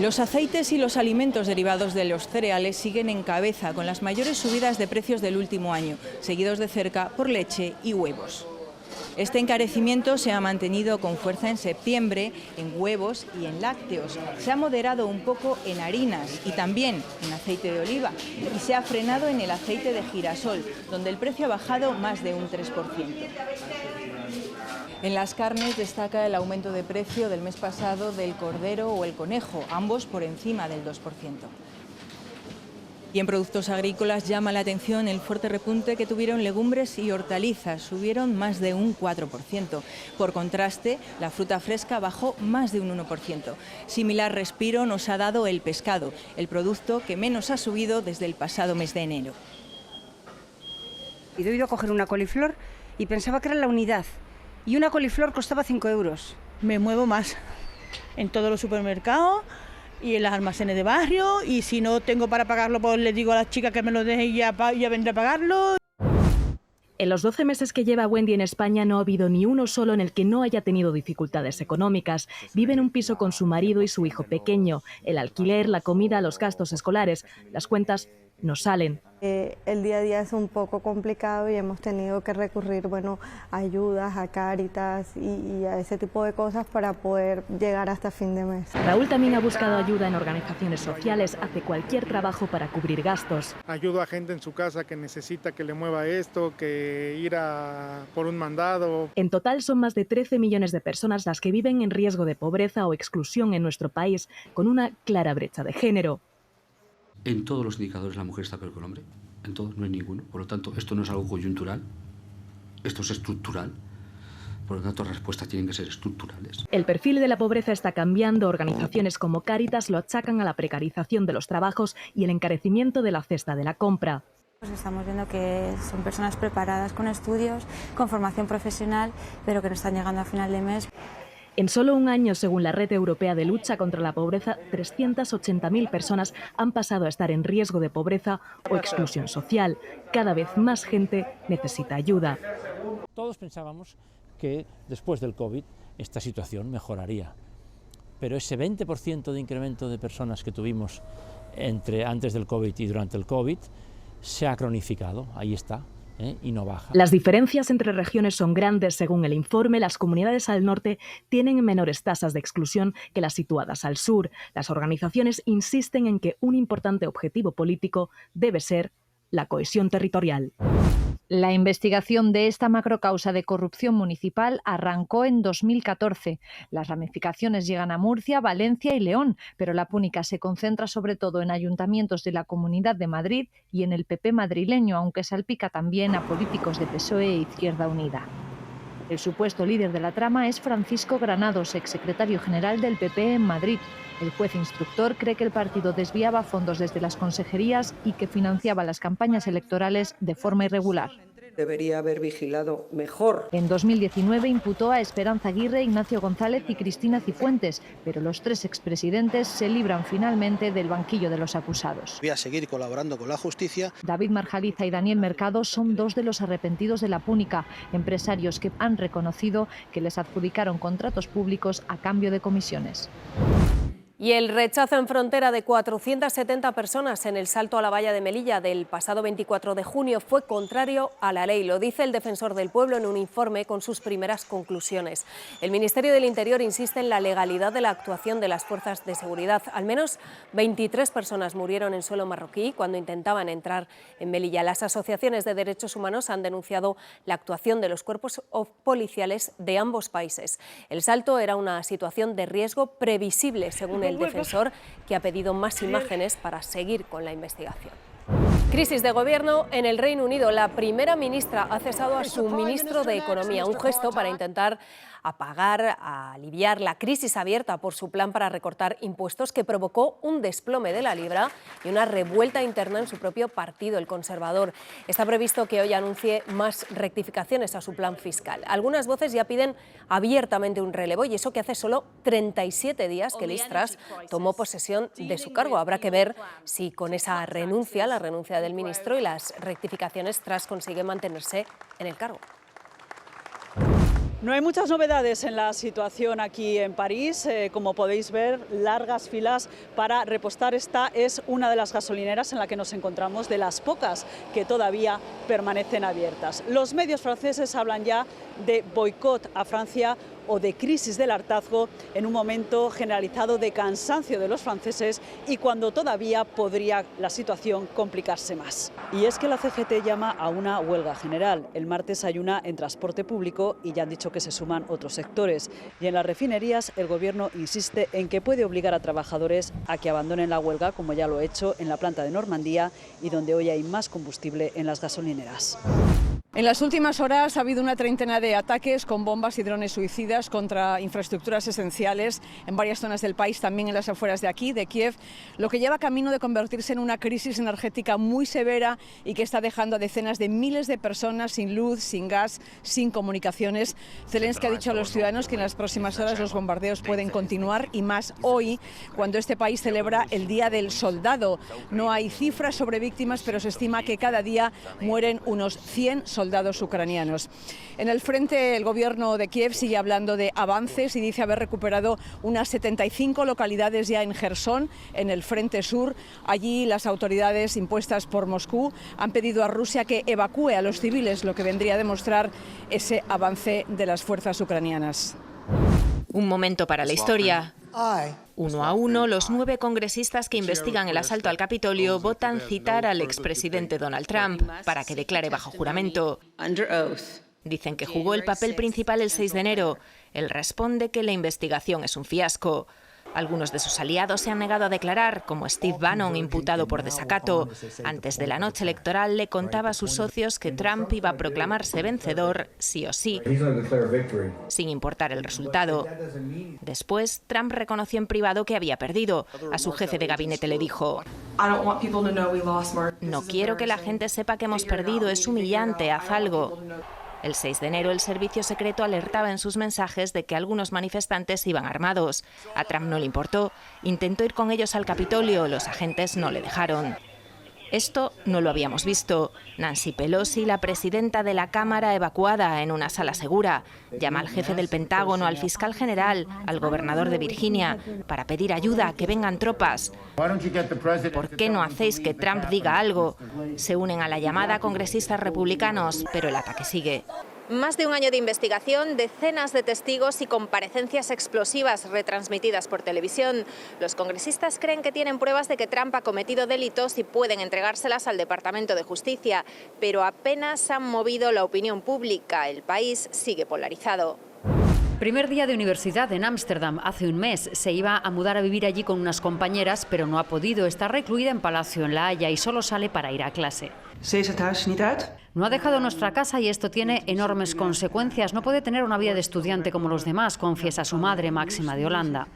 Los aceites y los alimentos derivados de los cereales siguen en cabeza con las mayores subidas de precios del último año, seguidos de cerca por leche y huevos. Este encarecimiento se ha mantenido con fuerza en septiembre en huevos y en lácteos. Se ha moderado un poco en harinas y también en aceite de oliva y se ha frenado en el aceite de girasol, donde el precio ha bajado más de un 3%. En las carnes destaca el aumento de precio del mes pasado del cordero o el conejo, ambos por encima del 2%. Y en productos agrícolas llama la atención el fuerte repunte que tuvieron legumbres y hortalizas, subieron más de un 4%. Por contraste, la fruta fresca bajó más de un 1%. Similar respiro nos ha dado el pescado, el producto que menos ha subido desde el pasado mes de enero. He ido a coger una coliflor y pensaba que era la unidad. Y una coliflor costaba 5 euros. Me muevo más en todos los supermercados y en los almacenes de barrio, y si no tengo para pagarlo, pues le digo a las chicas que me lo dejen y ya vendré a pagarlo. En los 12 meses que lleva Wendy en España no ha habido ni uno solo en el que no haya tenido dificultades económicas. Vive en un piso con su marido y su hijo pequeño. El alquiler, la comida, los gastos escolares, las cuentas no salen. El día a día es un poco complicado y hemos tenido que recurrir, a ayudas, a Cáritas y a ese tipo de cosas para poder llegar hasta fin de mes. Raúl también ha buscado ayuda en organizaciones sociales, hace cualquier trabajo para cubrir gastos. Ayudo a gente en su casa que necesita que le mueva esto, que ir por un mandado. En total son más de 13 millones de personas las que viven en riesgo de pobreza o exclusión en nuestro país, con una clara brecha de género. En todos los indicadores la mujer está peor que el hombre, en todos, no hay ninguno. Por lo tanto, esto no es algo coyuntural, esto es estructural. Por lo tanto, las respuestas tienen que ser estructurales. El perfil de la pobreza está cambiando. Organizaciones como Cáritas lo achacan a la precarización de los trabajos y el encarecimiento de la cesta de la compra. Estamos viendo que son personas preparadas con estudios, con formación profesional, pero que no están llegando a final de mes. En solo un año, según la Red Europea de Lucha contra la Pobreza, 380.000 personas han pasado a estar en riesgo de pobreza o exclusión social. Cada vez más gente necesita ayuda. Todos pensábamos que después del COVID esta situación mejoraría, pero ese 20% de incremento de personas que tuvimos antes del COVID y durante el COVID se ha cronificado, ahí está. Y no baja. Las diferencias entre regiones son grandes. Según el informe, las comunidades al norte tienen menores tasas de exclusión que las situadas al sur. Las organizaciones insisten en que un importante objetivo político debe ser la cohesión territorial. La investigación de esta macrocausa de corrupción municipal arrancó en 2014. Las ramificaciones llegan a Murcia, Valencia y León, pero la púnica se concentra sobre todo en ayuntamientos de la Comunidad de Madrid y en el PP madrileño, aunque salpica también a políticos de PSOE e Izquierda Unida. El supuesto líder de la trama es Francisco Granados, exsecretario general del PP en Madrid. El juez instructor cree que el partido desviaba fondos desde las consejerías y que financiaba las campañas electorales de forma irregular. Debería haber vigilado mejor. En 2019 imputó a Esperanza Aguirre, Ignacio González y Cristina Cifuentes, pero los tres expresidentes se libran finalmente del banquillo de los acusados. Voy a seguir colaborando con la justicia. David Marjaliza y Daniel Mercado son dos de los arrepentidos de la púnica, empresarios que han reconocido que les adjudicaron contratos públicos a cambio de comisiones. Y el rechazo en frontera de 470 personas en el salto a la valla de Melilla del pasado 24 de junio fue contrario a la ley. Lo dice el defensor del pueblo en un informe con sus primeras conclusiones. El Ministerio del Interior insiste en la legalidad de la actuación de las fuerzas de seguridad. Al menos 23 personas murieron en suelo marroquí cuando intentaban entrar en Melilla. Las asociaciones de derechos humanos han denunciado la actuación de los cuerpos policiales de ambos países. El salto era una situación de riesgo previsible, según el defensor, que ha pedido más imágenes para seguir con la investigación. Crisis de gobierno en el Reino Unido. La primera ministra ha cesado a su ministro de Economía, un gesto para intentar aliviar la crisis abierta por su plan para recortar impuestos que provocó un desplome de la libra y una revuelta interna en su propio partido, el Conservador. Está previsto que hoy anuncie más rectificaciones a su plan fiscal. Algunas voces ya piden abiertamente un relevo, y eso que hace solo 37 días que Liz Truss tomó posesión de su cargo. Habrá que ver si con esa renuncia, la renuncia del ministro y las rectificaciones, Truss consigue mantenerse en el cargo. No hay muchas novedades en la situación aquí en París. Como podéis ver, largas filas para repostar. Esta es una de las gasolineras en la que nos encontramos, de las pocas que todavía permanecen abiertas. Los medios franceses hablan ya de boicot a Francia o de crisis del hartazgo en un momento generalizado de cansancio de los franceses y cuando todavía podría la situación complicarse más. Y es que la CGT llama a una huelga general. El martes hay una en transporte público y ya han dicho que se suman otros sectores. Y en las refinerías el gobierno insiste en que puede obligar a trabajadores a que abandonen la huelga, como ya lo ha hecho en la planta de Normandía y donde hoy hay más combustible en las gasolineras. En las últimas horas ha habido una treintena de ataques con bombas y drones suicidas contra infraestructuras esenciales en varias zonas del país, también en las afueras de aquí, de Kiev, lo que lleva camino de convertirse en una crisis energética muy severa y que está dejando a decenas de miles de personas sin luz, sin gas, sin comunicaciones. Zelensky ha dicho a los ciudadanos que en las próximas horas los bombardeos pueden continuar y más hoy, cuando este país celebra el Día del Soldado. No hay cifras sobre víctimas, pero se estima que cada día mueren unos 100 soldados ucranianos. En el frente, el gobierno de Kiev sigue hablando de avances y dice haber recuperado unas 75 localidades ya en Jersón, en el frente sur. Allí las autoridades impuestas por Moscú han pedido a Rusia que evacúe a los civiles, lo que vendría a demostrar ese avance de las fuerzas ucranianas. Un momento para la historia. 1 a 1, los 9 congresistas que investigan el asalto al Capitolio votan citar al expresidente Donald Trump para que declare bajo juramento. Dicen que jugó el papel principal el 6 de enero. Él responde que la investigación es un fiasco. Algunos de sus aliados se han negado a declarar, como Steve Bannon, imputado por desacato. Antes de la noche electoral le contaba a sus socios que Trump iba a proclamarse vencedor sí o sí, sin importar el resultado. Después, Trump reconoció en privado que había perdido. A su jefe de gabinete le dijo: "No quiero que la gente sepa que hemos perdido, es humillante, haz algo". El 6 de enero, el servicio secreto alertaba en sus mensajes de que algunos manifestantes iban armados. A Trump no le importó. Intentó ir con ellos al Capitolio. Los agentes no le dejaron. Esto no lo habíamos visto. Nancy Pelosi, la presidenta de la Cámara, evacuada en una sala segura. Llama al jefe del Pentágono, al fiscal general, al gobernador de Virginia, para pedir ayuda, que vengan tropas. ¿Por qué no hacéis que Trump diga algo? Se unen a la llamada congresistas republicanos, pero el ataque sigue. Más de un año de investigación, decenas de testigos y comparecencias explosivas retransmitidas por televisión. Los congresistas creen que tienen pruebas de que Trump ha cometido delitos y pueden entregárselas al Departamento de Justicia, pero apenas han movido la opinión pública. El país sigue polarizado. Primer día de universidad en Ámsterdam. Hace un mes se iba a mudar a vivir allí con unas compañeras, pero no ha podido. Está recluida en Palacio en La Haya y solo sale para ir a clase. No ha dejado nuestra casa y esto tiene enormes consecuencias. No puede tener una vida de estudiante como los demás, confiesa su madre, Máxima de Holanda.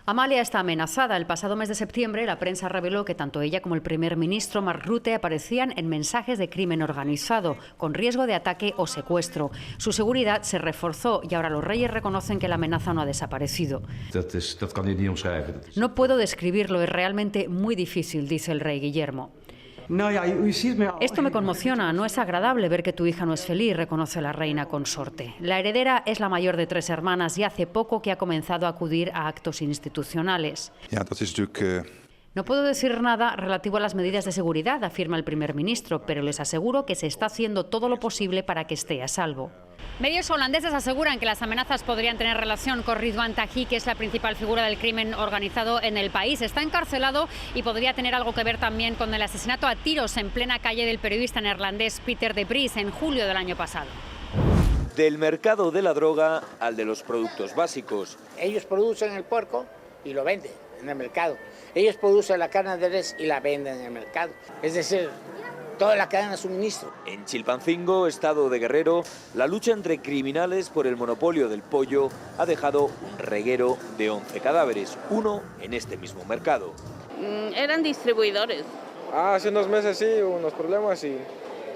Amalia está amenazada. El pasado mes de septiembre, la prensa reveló que tanto ella como el primer ministro Mark Rutte aparecían en mensajes de crimen organizado, con riesgo de ataque o secuestro. Su seguridad se reforzó y ahora los reyes reconocen que la amenaza no ha desaparecido. No puedo describirlo, es realmente muy difícil, dice el rey Guillermo. Esto me conmociona, no es agradable ver que tu hija no es feliz, reconoce la reina consorte. La heredera es la mayor de 3 hermanas y hace poco que ha comenzado a acudir a actos institucionales. No puedo decir nada relativo a las medidas de seguridad, afirma el primer ministro, pero les aseguro que se está haciendo todo lo posible para que esté a salvo. Medios holandeses aseguran que las amenazas podrían tener relación con Ridwan Taghi, que es la principal figura del crimen organizado en el país. Está encarcelado y podría tener algo que ver también con el asesinato a tiros en plena calle del periodista neerlandés Peter de Vries en julio del año pasado. Del mercado de la droga al de los productos básicos. Ellos producen el puerco y lo venden en el mercado. Ellos producen la carne de res y la venden en el mercado. Es decir, toda la cadena de suministro. En Chilpancingo, estado de Guerrero, la lucha entre criminales por el monopolio del pollo ha dejado un reguero de 11 cadáveres, uno en este mismo mercado. Eran distribuidores. Hace unos meses sí, hubo unos problemas y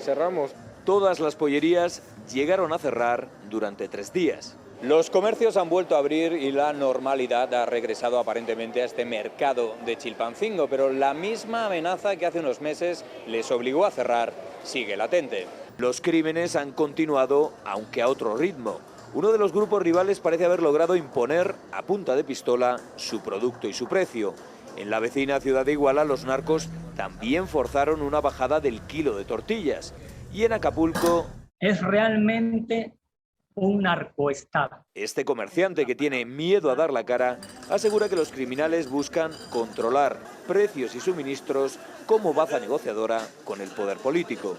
cerramos. Todas las pollerías llegaron a cerrar durante 3 días. Los comercios han vuelto a abrir y la normalidad ha regresado aparentemente a este mercado de Chilpancingo, pero la misma amenaza que hace unos meses les obligó a cerrar sigue latente. Los crímenes han continuado, aunque a otro ritmo. Uno de los grupos rivales parece haber logrado imponer a punta de pistola su producto y su precio. En la vecina ciudad de Iguala, los narcos también forzaron una bajada del kilo de tortillas. Y en Acapulco... Es realmente un narcoestado. Este comerciante, que tiene miedo a dar la cara, asegura que los criminales buscan controlar precios y suministros como baza negociadora con el poder político.